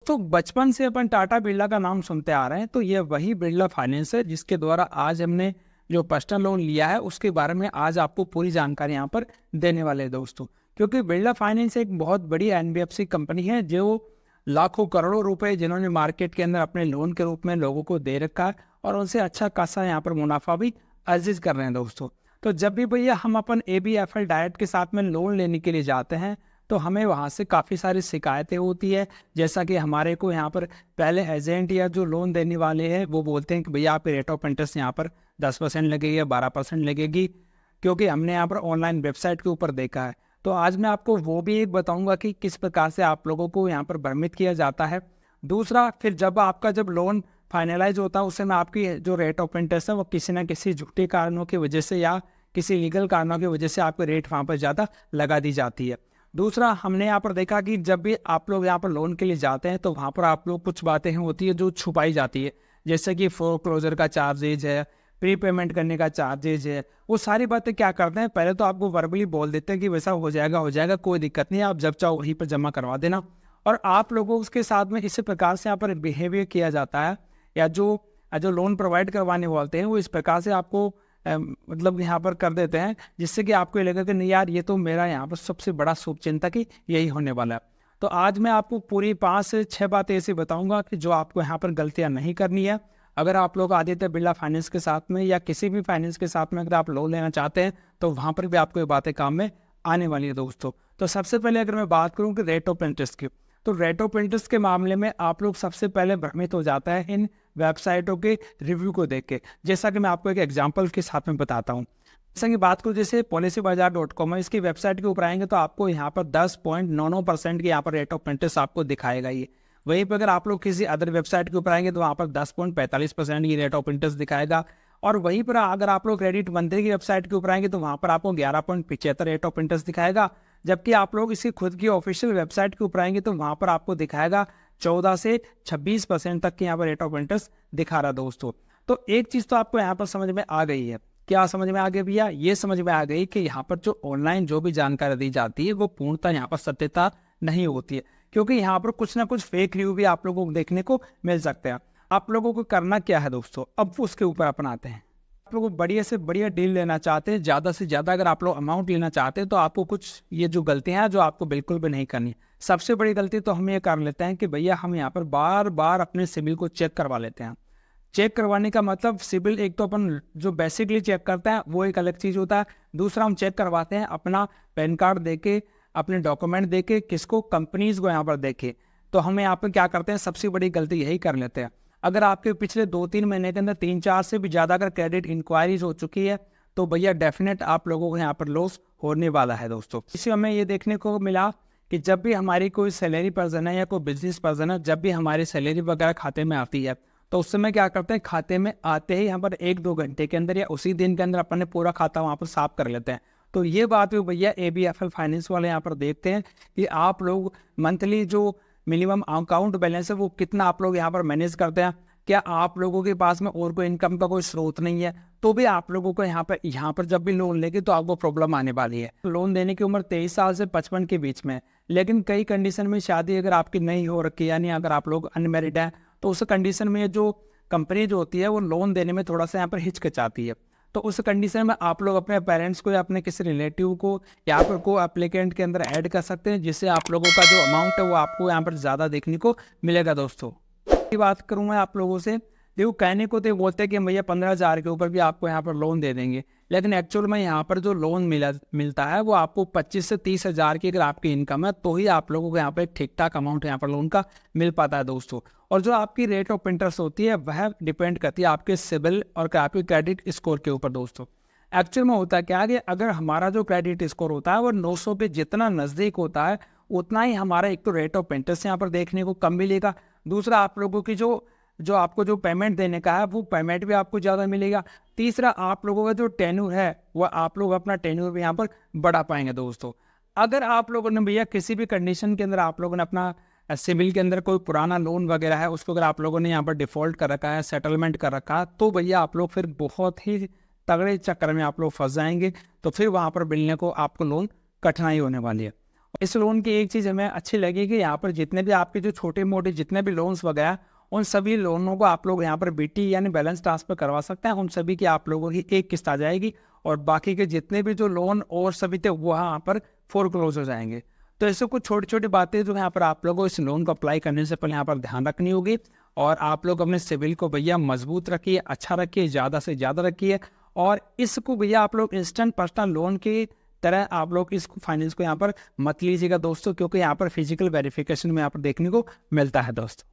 तो बचपन से अपन टाटा बिरला का नाम सुनते आ रहे हैं, तो ये वही बिरला फाइनेंस है जिसके द्वारा आज हमने जो पर्सनल लोन लिया है उसके बारे में आज आपको पूरी जानकारी यहाँ पर देने वाले हैं दोस्तों। क्योंकि बिरला फाइनेंस एक बहुत बड़ी एनबीएफसी कंपनी है जो लाखों करोड़ों रुपए जिन्होंने मार्केट के अंदर अपने लोन के रूप में लोगों को दे रखा है और उनसे अच्छा खासा यहाँ पर मुनाफा भी अर्जित कर रहे हैं दोस्तों। तो जब भी भैया हम अपन ABFL डायरेक्ट के साथ में लोन लेने के लिए जाते हैं तो हमें वहाँ से काफ़ी सारी शिकायतें होती है। जैसा कि हमारे को यहाँ पर पहले एजेंट या जो लोन देने वाले हैं वो बोलते हैं कि भैया आपके रेट ऑफ इंटरेस्ट यहाँ पर 10% लगेगी या 12% लगेगी, क्योंकि हमने यहाँ पर ऑनलाइन वेबसाइट के ऊपर देखा है। तो आज मैं आपको वो भी एक बताऊँगा कि किस प्रकार से आप लोगों को यहाँ पर भ्रमित किया जाता है। दूसरा, फिर जब लोन फाइनलाइज होता है उस समय आपकी जो रेट ऑफ इंटरेस्ट है वो किसी न किसी झूठे कारणों की वजह से या किसी लीगल कारणों की वजह से आपके रेट वहाँ पर ज़्यादा लगा दी जाती है। दूसरा, हमने यहाँ पर देखा कि जब भी आप लोग यहाँ पर लोन के लिए जाते हैं तो वहाँ पर आप लोग कुछ बातें होती है जो छुपाई जाती है, जैसे कि फोरक्लोजर का चार्जेज है, प्री पेमेंट करने का चार्जेज है। वो सारी बातें क्या करते हैं, पहले तो आपको वर्बली बोल देते हैं कि वैसा हो जाएगा, कोई दिक्कत नहीं है, आप जब चाहो वहीं पर जमा करवा देना। और आप लोगों उसके साथ में इसी प्रकार से यहाँ पर बिहेवियर किया जाता है, या जो लोन प्रोवाइड करवाने वाले हैं वो इस प्रकार से आपको मतलब यहाँ पर कर देते हैं, जिससे कि आपको ये लगे कि नहीं यार, ये तो मेरा यहाँ पर सबसे बड़ा शुभचिंतक ही यही होने वाला है। तो आज मैं आपको पूरी 5 से 6 बातें ऐसी बताऊंगा कि जो आपको यहाँ पर गलतियाँ नहीं करनी है। अगर आप लोग आदित्य बिरला फाइनेंस के साथ में या किसी भी फाइनेंस के साथ में अगर आप लोन लेना चाहते हैं तो वहाँ पर भी आपको ये बातें काम में आने वाली है दोस्तों। तो सबसे पहले अगर मैं बात करूँ कि रेट ऑफ इंटरेस्ट की, तो रेट ऑफ इंटरेस्ट के मामले में आप लोग सबसे पहले भ्रमित हो जाता है इन वेबसाइटों के रिव्यू को देख के। जैसा कि मैं आपको एक एग्जांपल के साथ में बताता हूँ। जैसा कि बात करूँ, जैसे policybazaar.com है, इसकी वेबसाइट के ऊपर आएंगे तो आपको यहाँ पर 10.99% की यहाँ पर रेट ऑफ इंटरेस्ट आपको दिखाएगा ये। वहीं पर अगर आप लोग किसी अदर वेबसाइट के ऊपर आएंगे तो वहाँ पर 10.45% की रेट ऑफ इंटरेस्ट दिखाएगा। और वहीं पर अगर आप लोग क्रेडिट मंत्री की वेबसाइट के ऊपर आएंगे तो वहाँ पर आपको 11.75 रेट ऑफ इंटरेस्ट दिखाएगा। जबकि आप लोग इसकी खुद की ऑफिशियल वेबसाइट के ऊपर आएंगे तो वहाँ पर आपको दिखाएगा 14 से 26% तक की यहाँ पर रेट ऑफ इंटरेस्ट दिखा रहा दोस्तों। तो एक चीज़ तो आपको यहाँ पर समझ में आ गई है। क्या समझ में आ गई भैया? ये समझ में आ गई कि यहाँ पर जो ऑनलाइन जो भी जानकारी दी जाती है वो पूर्णतः यहाँ पर सत्यता नहीं होती है, क्योंकि यहाँ पर कुछ ना कुछ फेक रिव्यू भी आप लोगों को देखने को मिल सकते हैं। आप लोगों को करना क्या है दोस्तों, अब उसके ऊपर अपनाते हैं। आप लोग बढ़िया से बढ़िया डील लेना चाहते हैं, ज़्यादा से ज़्यादा अगर आप लोग अमाउंट लेना चाहते हैं तो आपको कुछ ये जो गलतियाँ हैं जो आपको बिल्कुल भी नहीं करनी है। सबसे बड़ी गलती तो हम ये कर लेते हैं कि भैया हम यहाँ पर बार बार अपने सिबिल को चेक करवा लेते हैं। चेक करवाने का मतलब, सिबिल एक तो अपन जो बेसिकली चेक करते हैं वो एक अलग चीज़ होता है। दूसरा, हम चेक करवाते हैं अपना पैन कार्ड देके, अपने डॉक्यूमेंट देके, किसको, कंपनीज को यहाँ पर देके। तो हम यहाँ पर क्या करते हैं, सबसे बड़ी गलती यही कर लेते हैं। अगर आपके पिछले 2-3 महीने के अंदर 3-4 से भी ज़्यादा अगर क्रेडिट इंक्वायरीज हो चुकी है तो भैया डेफिनेट आप लोगों को यहाँ पर लॉस होने वाला है दोस्तों। इसी हमें ये देखने को मिला कि जब भी हमारी कोई सैलरी पर्सन है या कोई बिजनेस पर्सन है, जब भी हमारी सैलरी वगैरह खाते में आती है तो उस समय क्या करते हैं, खाते में आते ही यहाँ पर 1-2 घंटे के अंदर या उसी दिन के अंदर अपन ने पूरा खाता वहाँ पर साफ कर लेते हैं। तो ये बात भी भैया ABFL फाइनेंस वाले यहाँ पर देखते हैं कि आप लोग मंथली जो मिनिमम अकाउंट बैलेंस है वो कितना आप लोग यहाँ पर मैनेज करते हैं। क्या आप लोगों के पास में और कोई इनकम का कोई स्रोत नहीं है तो भी आप लोगों को यहाँ पर जब भी लोन लेंगे तो आपको प्रॉब्लम आने वाली है। लोन देने की उम्र 23 साल से 55 के बीच में, लेकिन कई कंडीशन में शादी अगर आपकी नहीं हो रखी, यानी अगर आप लोग अनमेरिड हैं तो उस कंडीशन में जो कंपनी जो होती है वो लोन देने में थोड़ा सा यहाँ पर हिचकिचाती है। तो उस कंडीशन में आप लोग अपने पेरेंट्स को या अपने किसी रिलेटिव को यहाँ पर को एप्लीकेंट के अंदर ऐड कर सकते हैं, जिससे आप लोगों का जो अमाउंट है वो आपको यहाँ पर ज़्यादा देखने को मिलेगा दोस्तों। की बात करूँ मैं आप लोगों से, देखो कहने को तो बोलते हैं कि भैया 15,000 के ऊपर भी आपको यहाँ पर लोन दे देंगे, लेकिन एक्चुअल में यहाँ पर जो लोन मिलता है वो आपको 25 से 30,000 की अगर आपकी इनकम है तो ही आप लोगों को यहाँ पर एक ठीक ठाक अमाउंट यहाँ पर लोन का मिल पाता है दोस्तों। और जो आपकी रेट ऑफ इंटरेस्ट होती है वह डिपेंड करती है आपके सिबिल और आपके क्रेडिट स्कोर के ऊपर दोस्तों। एक्चुअल में होता क्या है कि अगर हमारा जो क्रेडिट स्कोर होता है वो 900 पे जितना नज़दीक होता है उतना ही हमारा एक तो रेट ऑफ इंटरेस्ट यहाँ पर देखने को कम मिलेगा। दूसरा, आप लोगों की जो आपको जो पेमेंट देने का है वो पेमेंट भी आपको ज़्यादा मिलेगा। तीसरा, आप लोगों का जो टेन्यूर है वह आप लोग अपना टेन्यूर भी यहाँ पर बढ़ा पाएंगे दोस्तों। अगर आप लोगों ने भैया किसी भी कंडीशन के अंदर आप लोगों ने अपना सिबिल के अंदर कोई पुराना लोन वगैरह है उसको अगर आप लोगों ने यहाँ पर डिफ़ॉल्ट कर रखा है, सेटलमेंट कर रखा है, तो भैया आप लोग फिर बहुत ही तगड़े चक्कर में आप लोग फंस जाएंगे। तो फिर वहाँ पर मिलने को आपको लोन कठिनाई होने वाली है। इस लोन की एक चीज़ हमें अच्छी लगी कि यहाँ पर जितने भी आपके जो छोटे मोटे जितने भी लोन्स वगैरह, उन सभी लोनों को आप लोग यहाँ पर बीटी यानी बैलेंस ट्रांसफर करवा सकते हैं। उन सभी की आप लोगों की एक किस्त आ जाएगी और बाकी के जितने भी जो लोन और सभी थे वो यहाँ पर फोरक्लोज हो जाएंगे। तो ऐसे कुछ छोटी छोटी बातें जो यहाँ पर आप लोगों को इस लोन को अप्लाई करने से पहले यहाँ पर ध्यान रखनी होगी। और आप लोग अपने सिविल को भैया मजबूत रखिए, अच्छा रखिए, ज़्यादा से ज़्यादा रखिए। और इसको भैया आप लोग इंस्टेंट पर्सनल लोन की तरह आप लोग इस फाइनेंस को यहाँ पर मत लीजिएगा दोस्तों, क्योंकि यहाँ पर फिजिकल वेरिफिकेशन में यहाँ पर देखने को मिलता है दोस्तों।